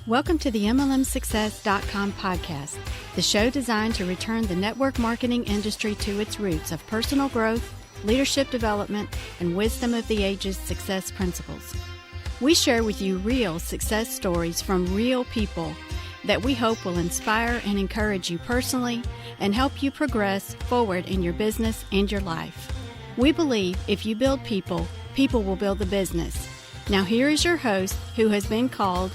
Welcome to the MLMSuccess.com podcast, the show designed to return the network marketing industry to its roots of personal growth, leadership development, and wisdom of the ages success principles. We share with you real success stories from real people that we hope will inspire and encourage you personally and help you progress forward in your business and your life. We believe if you build people, people will build the business. Now here is your host, who has been called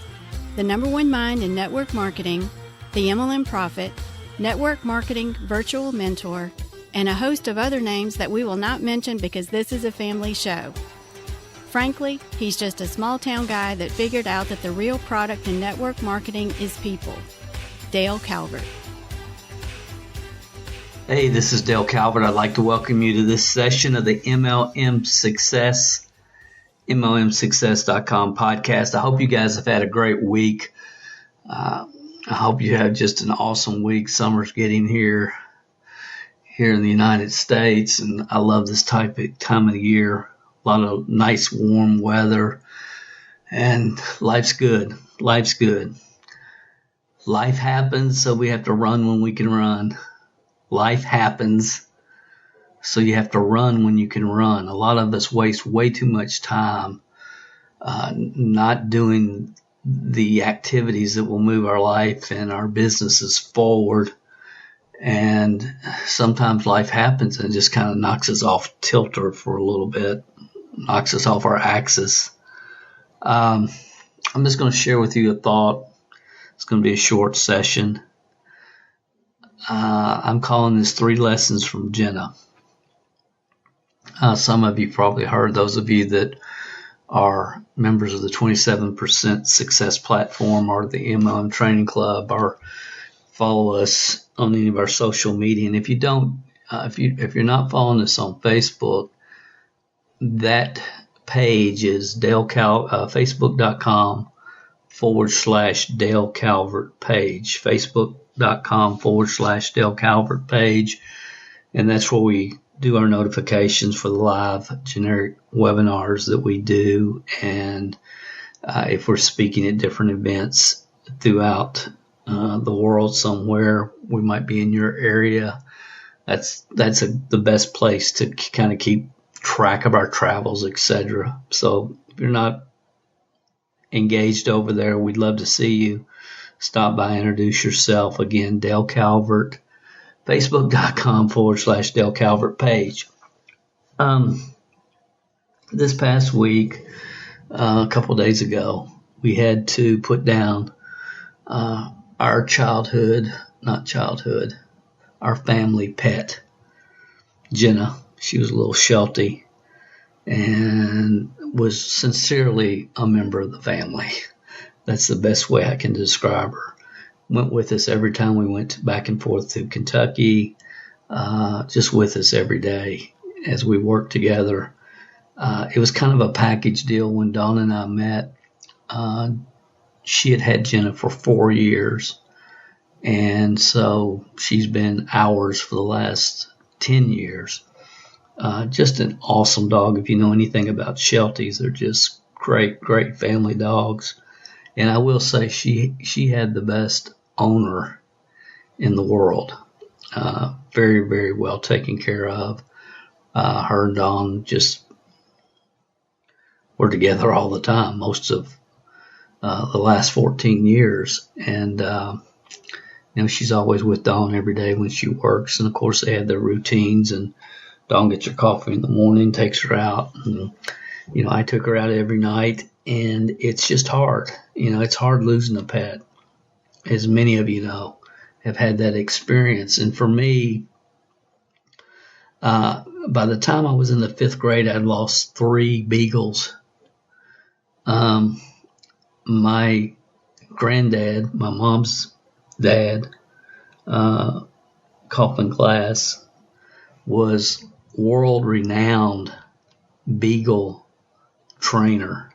the number one mind in network marketing, the MLM Prophet, network marketing virtual mentor, and a host of other names that we will not mention because this is a family show. Frankly, he's just a small town guy that figured out that the real product in network marketing is people. Dale Calvert. Hey, this is Dale Calvert. I'd like to welcome you to this session of the MLM Success, MLMSuccess.com podcast. I hope you guys have had a great week. I hope you have just an awesome week. Summer's getting here in the United States, and I love this time of the year. A lot of nice warm weather, and life's good. Life's good. Life happens, so we have to run when we can run. Life happens, so you have to run when you can run. A lot of us waste way too much time not doing the activities that will move our life and our businesses forward. And sometimes life happens and it just kind of knocks us off tilter for a little bit, knocks us off our axis. I'm just going to share with you a thought. It's going to be a short session. I'm calling this 3 Lessons from Jenna. Some of you probably heard, those of you that are members of the 27% Success Platform or the MLM Training Club, or follow us on any of our social media. And if you don't, if you're not following us on Facebook, that page is Facebook.com/Dale Calvert page, Facebook.com/Dale Calvert page. And that's where we do our notifications for the live generic webinars that we do. And if we're speaking at different events throughout the world somewhere, we might be in your area. That's the best place to kind of keep track of our travels, etc. So if you're not engaged over there, we'd love to see you. Stop by, introduce yourself. Again, Dale Calvert, Facebook.com/Dale Calvert page. This past week, a couple days ago, we had to put down our our family pet, Jenna. She was a little Sheltie and was sincerely a member of the family. That's the best way I can describe her. Went with us every time we went back and forth to Kentucky, just with us every day as we worked together. It was kind of a package deal when Dawn and I met. She had Jenna for 4 years, and so she's been ours for the last 10 years. Just an awesome dog. If you know anything about Shelties, they're just great family dogs. And I will say she had the best owner in the world. Very, very well taken care of. Her and Dawn just were together all the time, most of the last 14 years. And, she's always with Dawn every day when she works. And, of course, they had their routines. And Dawn gets her coffee in the morning, takes her out. And, I took her out every night. And it's just hard. It's hard losing a pet, as many of you know, have had that experience. And for me, by the time I was in the 5th grade, I'd lost 3 beagles. My granddad, my mom's dad, Coffin Glass, was world-renowned beagle trainer.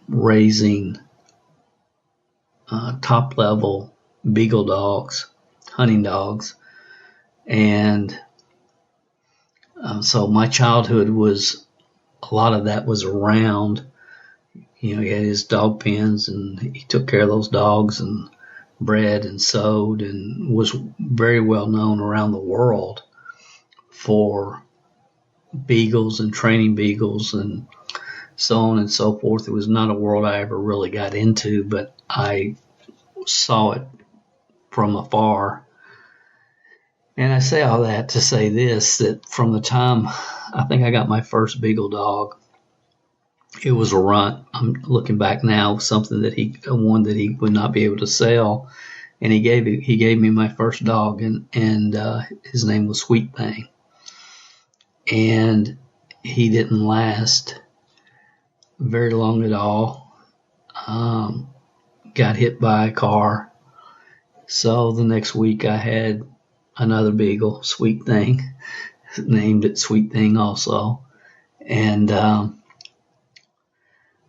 Raising top-level beagle dogs, hunting dogs. And so my childhood a lot of that was around He had his dog pens, and he took care of those dogs and bred and sewed, and was very well known around the world for beagles and training beagles and so on and so forth. It was not a world I ever really got into, but I saw it from afar. And I say all that to say this, that from the time I think I got my first beagle dog, it was a runt. I'm looking back now, one that he would not be able to sell, and he gave me my first dog, and his name was Sweet Thing, and he didn't last very long at all. Got hit by a car, so the next week I had another beagle, Sweet Thing, named it Sweet Thing also, and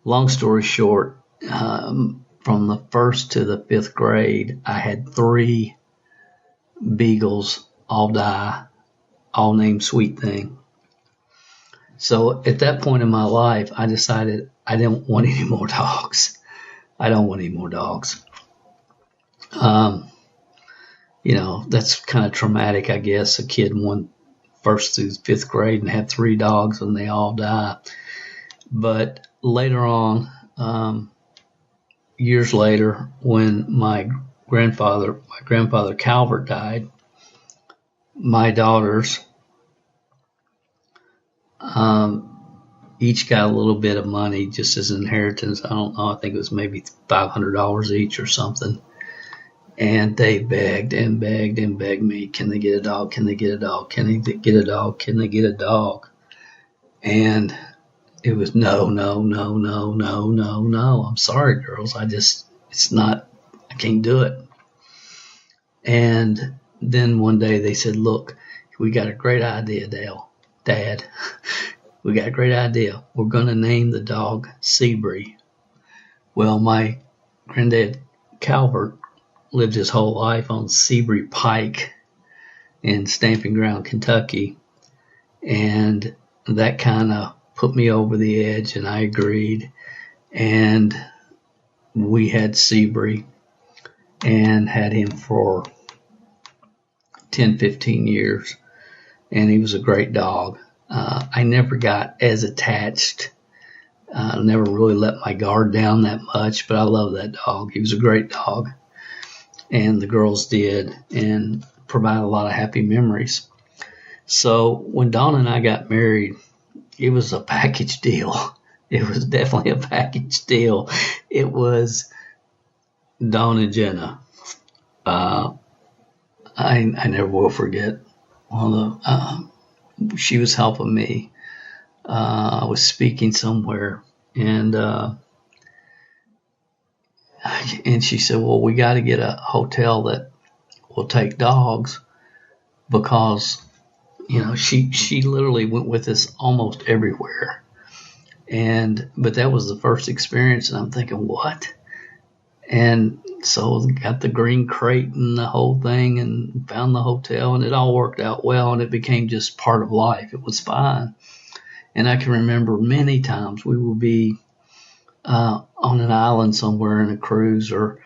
long story short, from the 1st to the 5th grade, I had 3 beagles all die, all named Sweet Thing. So at that point in my life, I decided I didn't want any more dogs. I don't want any more dogs. That's kind of traumatic, I guess. A kid went 1st through 5th grade and had 3 dogs and they all die. But later on, years later, when my grandfather Calvert died, my daughters each got a little bit of money just as inheritance. I don't know. I think it was maybe $500 each or something. And they begged and begged and begged me, can they get a dog? Can they get a dog? Can they get a dog? Can they get a dog? And it was no. I'm sorry, girls. I can't do it. And then one day they said, look, we got a great idea, Dad. We got a great idea. We're going to name the dog Seabury. Well, my granddad Calvert lived his whole life on Seabury Pike in Stamping Ground, Kentucky. And that kind of put me over the edge, and I agreed. And we had Seabury and had him for 10, 15 years. And he was a great dog. I never got as attached. Never really let my guard down that much, but I love that dog. He was a great dog. And the girls did, and provided a lot of happy memories. So when Dawn and I got married, it was a package deal. It was definitely a package deal. It was Dawn and Jenna. I never will forget. She was helping me. I was speaking somewhere, and she said, well, we got to get a hotel that will take dogs, because she literally went with us almost everywhere. But that was the first experience, and I'm thinking, what? And so got the green crate and the whole thing, and found the hotel, and it all worked out well, and it became just part of life. It was fine. And I can remember many times we would be on an island somewhere in a cruise, or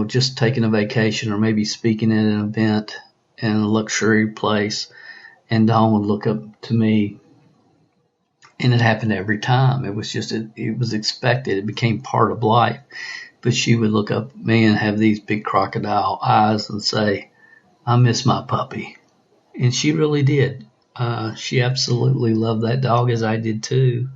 just taking a vacation, or maybe speaking at an event in a luxury place, and Dawn would look up to me, and it happened every time. It was just, it was expected. It became part of life. But she would look up at me and have these big crocodile eyes and say, I miss my puppy. And she really did. She absolutely loved that dog, as I did too.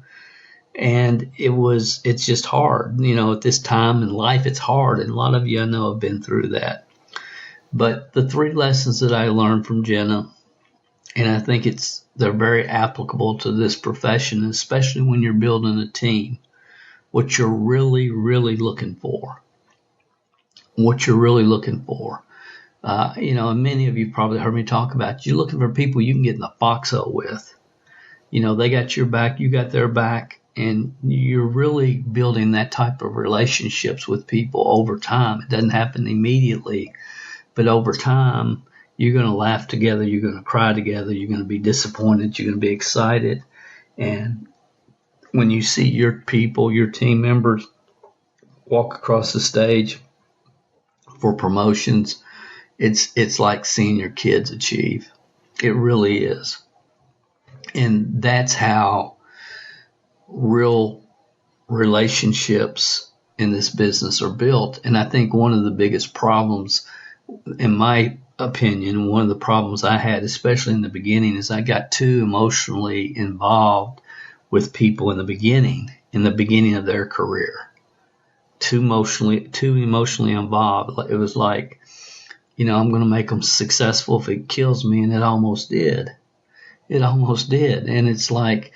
And it's just hard. At this time in life, it's hard. And a lot of you I know have been through that. But the 3 lessons that I learned from Jenna, and I think they're very applicable to this profession, especially when you're building a team. What you're really, really looking for. And many of you probably heard me talk about, you're looking for people you can get in the foxhole with. They got your back, you got their back, and you're really building that type of relationships with people over time. It doesn't happen immediately, but over time, you're going to laugh together, you're going to cry together, you're going to be disappointed, you're going to be excited, and when you see your people, your team members walk across the stage for promotions, it's like seeing your kids achieve. It really is. And that's how real relationships in this business are built. And I think one of the biggest problems, in my opinion, one of the problems I had, especially in the beginning, is I got too emotionally involved with people in the beginning of their career. Too emotionally involved. It was like, I'm going to make them successful if it kills me, and it almost did. And it's like,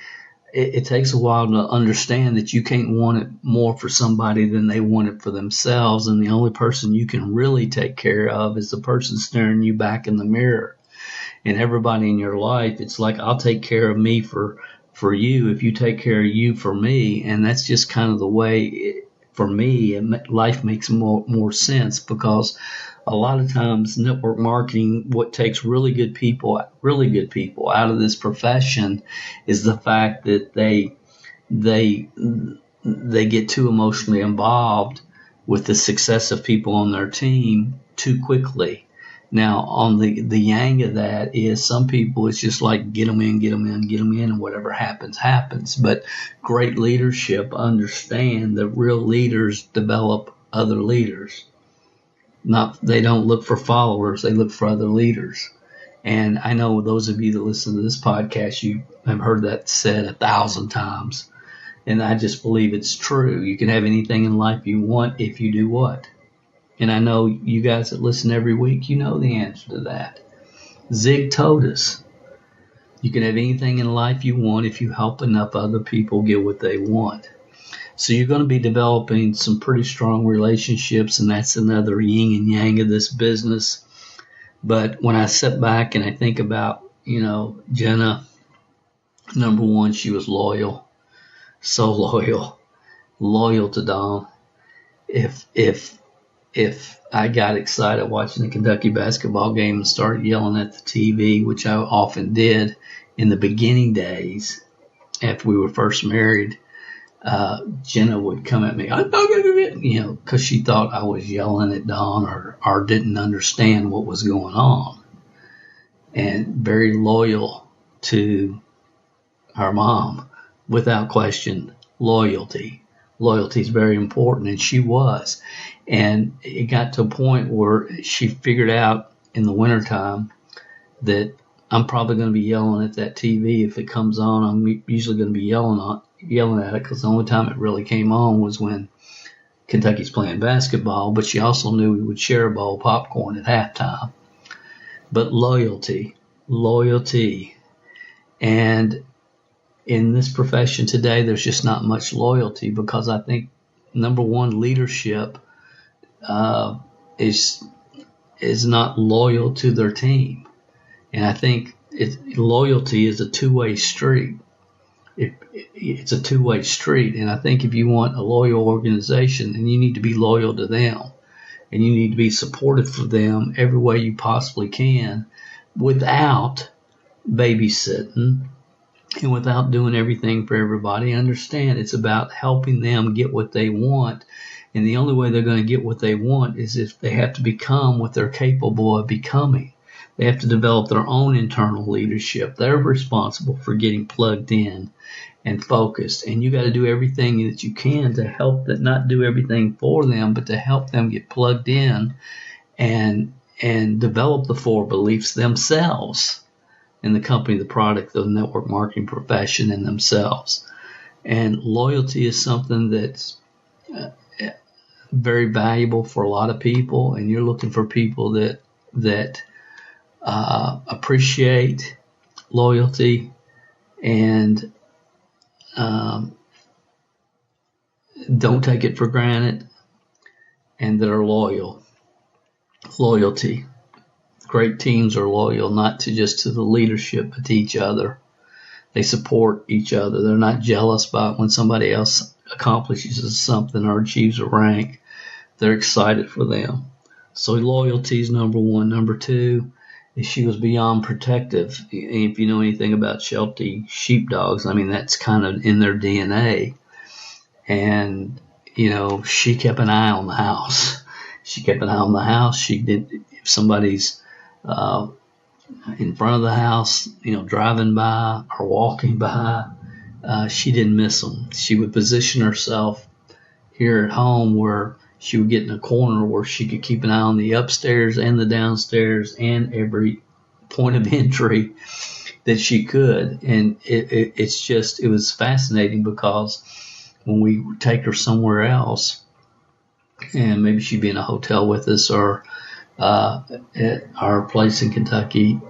it takes a while to understand that you can't want it more for somebody than they want it for themselves. And the only person you can really take care of is the person staring you back in the mirror. And everybody in your life, it's like, I'll take care of me for you if you take care of you for me. And that's just kind of the way, for me, life makes more sense, because a lot of times network marketing, what takes really good people out of this profession is the fact that they get too emotionally involved with the success of people on their team too quickly. Now, on the yang of that is, some people, it's just like get them in, and whatever happens, happens. But great leadership understand that real leaders develop other leaders. They don't look for followers, they look for other leaders. And I know those of you that listen to this podcast, you have heard that said 1,000 times. And I just believe it's true. You can have anything in life you want if you do what? And I know you guys that listen every week, you know the answer to that. Zig told us, you can have anything in life you want if you help enough other people get what they want. So you're going to be developing some pretty strong relationships, and that's another yin and yang of this business. But when I sit back and I think about, Jenna, number one, she was loyal, so loyal to Dom. If I got excited watching the Kentucky basketball game and started yelling at the TV, which I often did in the beginning days after we were first married, Jenna would come at me, because she thought I was yelling at Dawn or didn't understand what was going on. And very loyal to her mom, without question. Loyalty is very important, and she was. And it got to a point where she figured out in the wintertime that I'm probably going to be yelling at that TV if it comes on. I'm usually going to be yelling at it, because the only time it really came on was when Kentucky's playing basketball. But she also knew we would share a bowl of popcorn at halftime. But loyalty. And in this profession today, there's just not much loyalty, because I think, number one, leadership is not loyal to their team. And I think loyalty is a two-way street. It's a two-way street. And I think if you want a loyal organization, then you need to be loyal to them. And you need to be supportive for them every way you possibly can, without babysitting and without doing everything for everybody. Understand, it's about helping them get what they want. And the only way they're going to get what they want is if they have to become what they're capable of becoming. They have to develop their own internal leadership. They're responsible for getting plugged in and focused. And you got to do everything that you can to help them, not do everything for them, but to help them get plugged in and develop the four beliefs themselves in the company, the product, the network marketing profession, and themselves. And loyalty is something that's very valuable for a lot of people, and you're looking for people that appreciate loyalty and don't take it for granted, and that are loyal. Loyalty. Great teams are loyal, not just to the leadership, but to each other. They support each other. They're not jealous about when somebody else accomplishes something or achieves a rank. They're excited for them. So loyalty is number one. Number two she was beyond protective. If you know anything about Sheltie sheepdogs, I mean, that's kind of in their DNA. And, she kept an eye on the house. She kept an eye on the house. She did, if somebody's in front of the house, driving by or walking by, she didn't miss them. She would position herself here at home where she would get in a corner where she could keep an eye on the upstairs and the downstairs and every point of entry that she could. And it was fascinating because when we would take her somewhere else, and maybe she'd be in a hotel with us or at our place in Kentucky,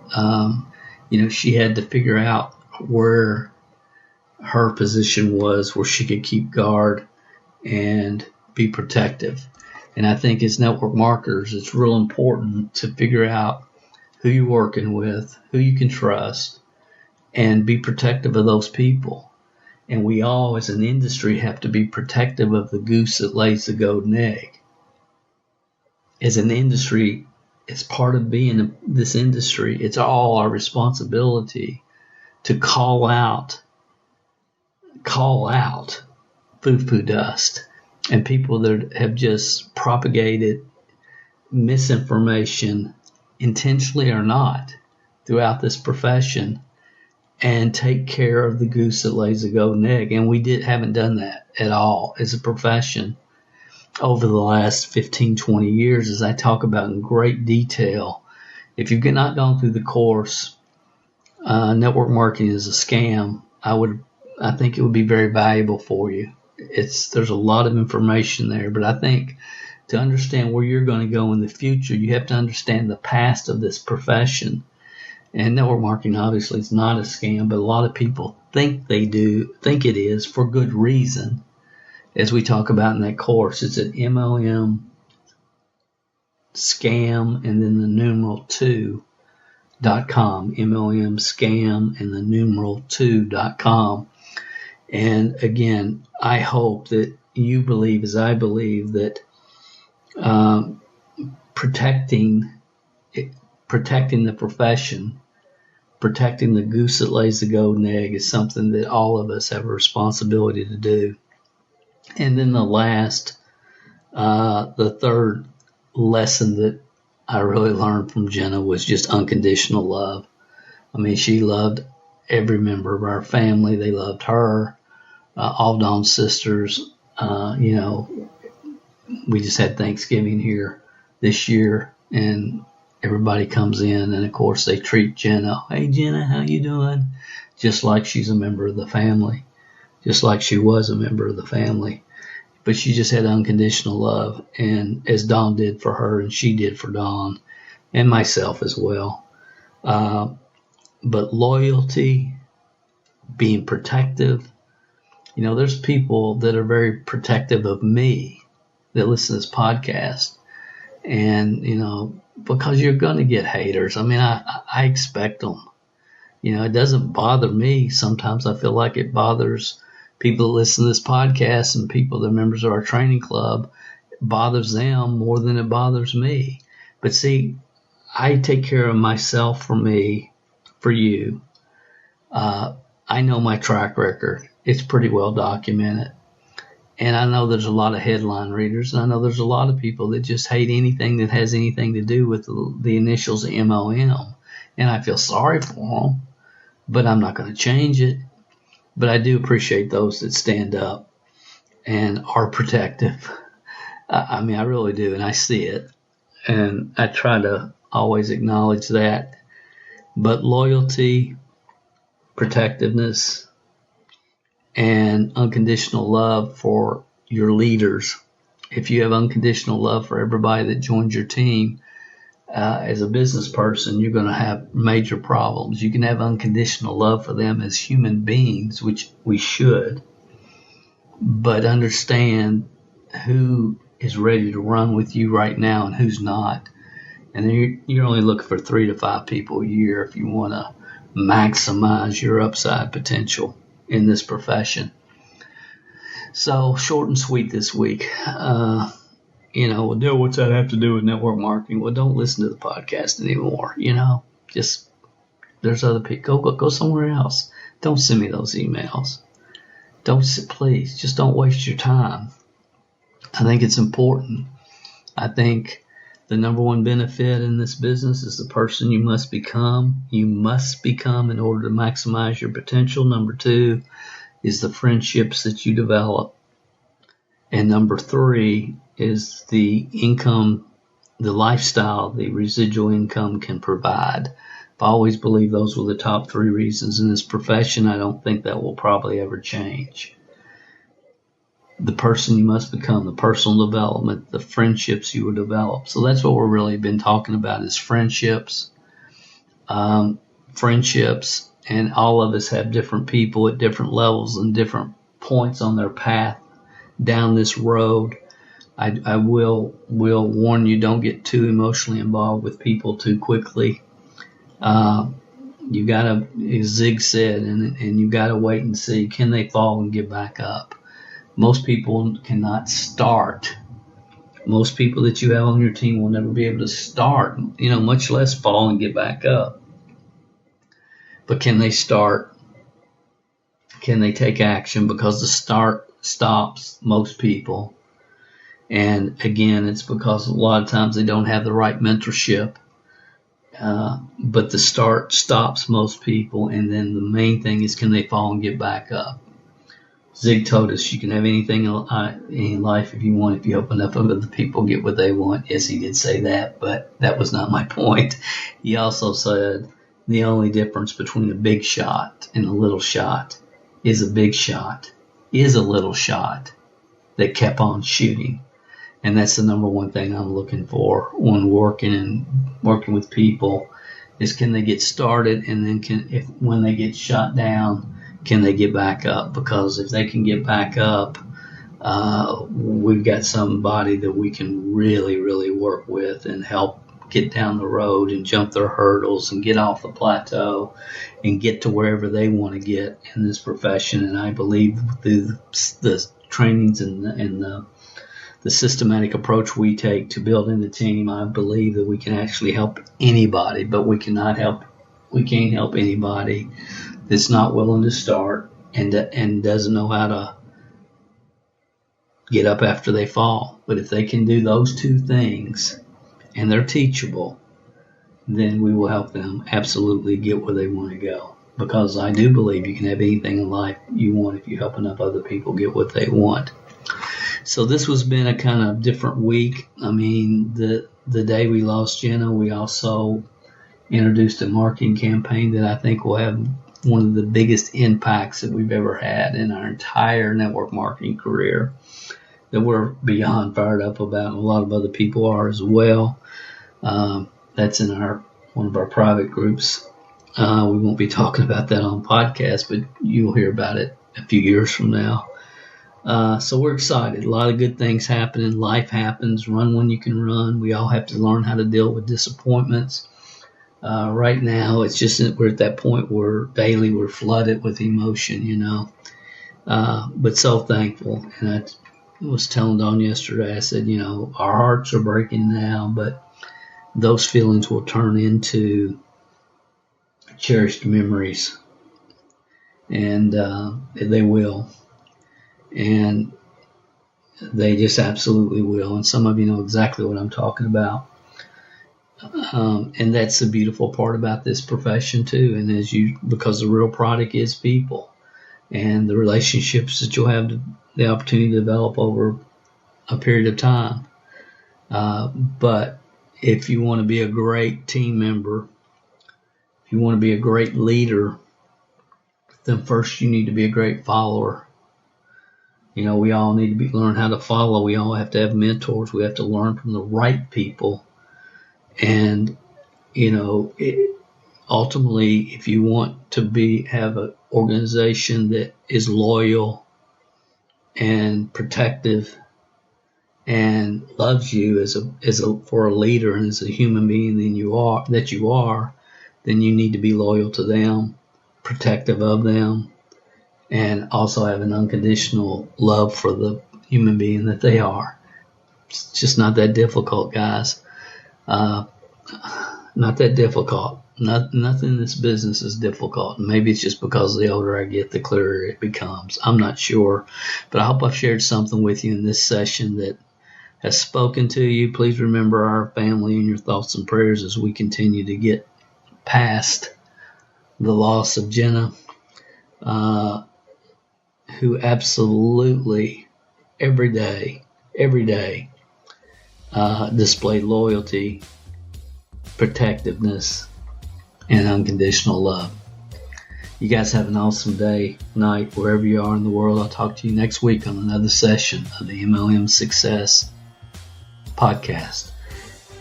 she had to figure out where her position was, where she could keep guard and be protective. And I think as network marketers, it's real important to figure out who you're working with, who you can trust, and be protective of those people. And we all, as an industry, have to be protective of the goose that lays the golden egg. As an industry, as part of being this industry, it's all our responsibility to call out foo-foo dust and people that have just propagated misinformation, intentionally or not, throughout this profession, and take care of the goose that lays the golden egg. And we haven't done that at all as a profession over the last 15, 20 years, as I talk about in great detail. If you've not gone through the course, Network Marketing is a Scam, I think it would be very valuable for you. There's a lot of information there, but I think to understand where you're going to go in the future, you have to understand the past of this profession. And network marketing obviously is not a scam, but a lot of people think it is for good reason. As we talk about in that course, it's at MLM Scam and then the numeral 2.com, MLM Scam and the numeral 2.com. And again, I hope that you believe, as I believe, that protecting the profession, protecting the goose that lays the golden egg is something that all of us have a responsibility to do. And then the third lesson that I really learned from Jenna was just unconditional love. I mean, she loved every member of our family. They loved her. All Dawn's sisters, we just had Thanksgiving here this year, and everybody comes in, and of course they treat Jenna, "Hey Jenna, how you doing?" Just like she's a member of the family, just like she was a member of the family. But she just had unconditional love, and as Dawn did for her, and she did for Dawn, and myself as well. But loyalty, being protective. There's people that are very protective of me that listen to this podcast. And, because you're going to get haters. I mean, I expect them. It doesn't bother me. Sometimes I feel like it bothers people that listen to this podcast and people that are members of our training club. It bothers them more than it bothers me. But see, I take care of myself for me, for you. I know my track record. It's pretty well documented. And I know there's a lot of headline readers, and I know there's a lot of people that just hate anything that has anything to do with the initials MLM. And I feel sorry for them, but I'm not going to change it. But I do appreciate those that stand up and are protective. I mean, I really do, and I see it. And I try to always acknowledge that. But loyalty, protectiveness, and unconditional love for your leaders. If you have unconditional love for everybody that joins your team, as a business person, you're going to have major problems. You can have unconditional love for them as human beings, which we should, but understand who is ready to run with you right now and who's not. And you're only looking for 3 to 5 people a year if you want to maximize your upside potential in this profession. So short and sweet this week. What's that have to do with network marketing? Well, don't listen to the podcast anymore. Just, there's other people. Go somewhere else. Don't send me those emails. Please, just don't waste your time. I think it's important. I think the number one benefit in this business is the person you must become. You must become in order to maximize your potential. Number 2 is the friendships that you develop. And number 3 is the income, the lifestyle, the residual income can provide. I always believe those were the top 3 reasons in this profession. I don't think that will probably ever change. The person you must become, the personal development, the friendships you will develop. So that's what we're really been talking about is friendships. Friendships, and all of us have different people at different levels and different points on their path down this road. I will warn you, don't get too emotionally involved with people too quickly. You gotta, as Zig said, and you gotta wait and see, can they fall and get back up? Most people cannot start. Most people that you have on your team will never be able to start, much less fall and get back up. But can they start? Can they take action? Because the start stops most people. And again, it's because a lot of times they don't have the right mentorship. But the start stops most people. And then the main thing is, can they fall and get back up? Zig told us you can have anything in life if you want, if you open up other people get what they want. Yes, he did say that, but that was not my point. He also said the only difference between a big shot and a little shot is a big shot is a little shot that kept on shooting. And that's the number one thing I'm looking for when working with people is, can they get started, and then when they get shot down, can they get back up? Because if they can get back up, we've got somebody that we can really, really work with and help get down the road and jump their hurdles and get off the plateau and get to wherever they want to get in this profession. And I believe through the trainings and the systematic approach we take to building the team, I believe that we can actually help anybody, but we can't help anybody that's not willing to start and doesn't know how to get up after they fall. But if they can do those 2 things and they're teachable, then we will help them absolutely get where they want to go. Because I do believe you can have anything in life you want if you help enough other people get what they want. So this has been a kind of different week. I mean, the day we lost Jenna, we also introduced a marketing campaign that I think will have one of the biggest impacts that we've ever had in our entire network marketing career, that we're beyond fired up about, and a lot of other people are as well. That's in one of our private groups. We won't be talking about that on podcast, but you'll hear about it a few years from now. So we're excited. A lot of good things happening. Life happens. Run when you can run. We all have to learn how to deal with disappointments. Right now, it's just that we're at that point where daily we're flooded with emotion, but so thankful. And I was telling Dawn yesterday, I said, our hearts are breaking now, but those feelings will turn into cherished memories, and they will. And they just absolutely will. And some of you know exactly what I'm talking about. And that's the beautiful part about this profession too. And because the real product is people, and the relationships that you'll have the opportunity to develop over a period of time. But if you want to be a great team member, if you want to be a great leader, then first you need to be a great follower. We all need to learn how to follow. We all have to have mentors. We have to learn from the right people. And, ultimately, if you want to have an organization that is loyal and protective and loves you for a leader and as a human being then you are, then you need to be loyal to them, protective of them, and also have an unconditional love for the human being that they are. It's just not that difficult, guys. Not that difficult. Nothing in this business is difficult. Maybe it's just because the older I get, the clearer it becomes. I'm not sure. But I hope I've shared something with you in this session that has spoken to you. Please remember our family in your thoughts and prayers as we continue to get past the loss of Jenna, who absolutely every day, displayed loyalty, protectiveness, and unconditional love. You guys have an awesome day, night, wherever you are in the world. I'll talk to you next week on another session of the MLM Success podcast.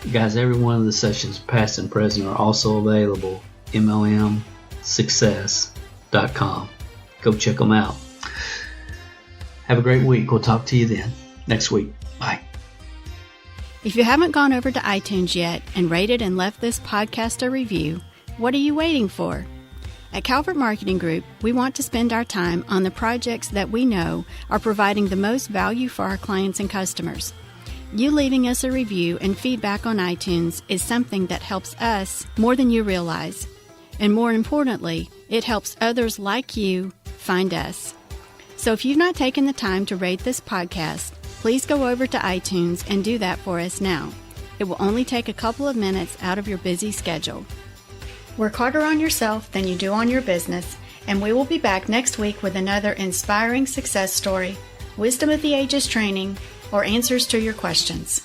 You guys, every one of the sessions, past and present, are also available MLMSuccess.com. Go check them out. Have a great week. We'll talk to you then next week. Bye. If you haven't gone over to iTunes yet and rated and left this podcast a review, what are you waiting for? At Calvert Marketing Group, we want to spend our time on the projects that we know are providing the most value for our clients and customers. You leaving us a review and feedback on iTunes is something that helps us more than you realize. And more importantly, it helps others like you find us. So if you've not taken the time to rate this podcast, please go over to iTunes and do that for us now. It will only take a couple of minutes out of your busy schedule. Work harder on yourself than you do on your business, and we will be back next week with another inspiring success story, wisdom of the ages training, or answers to your questions.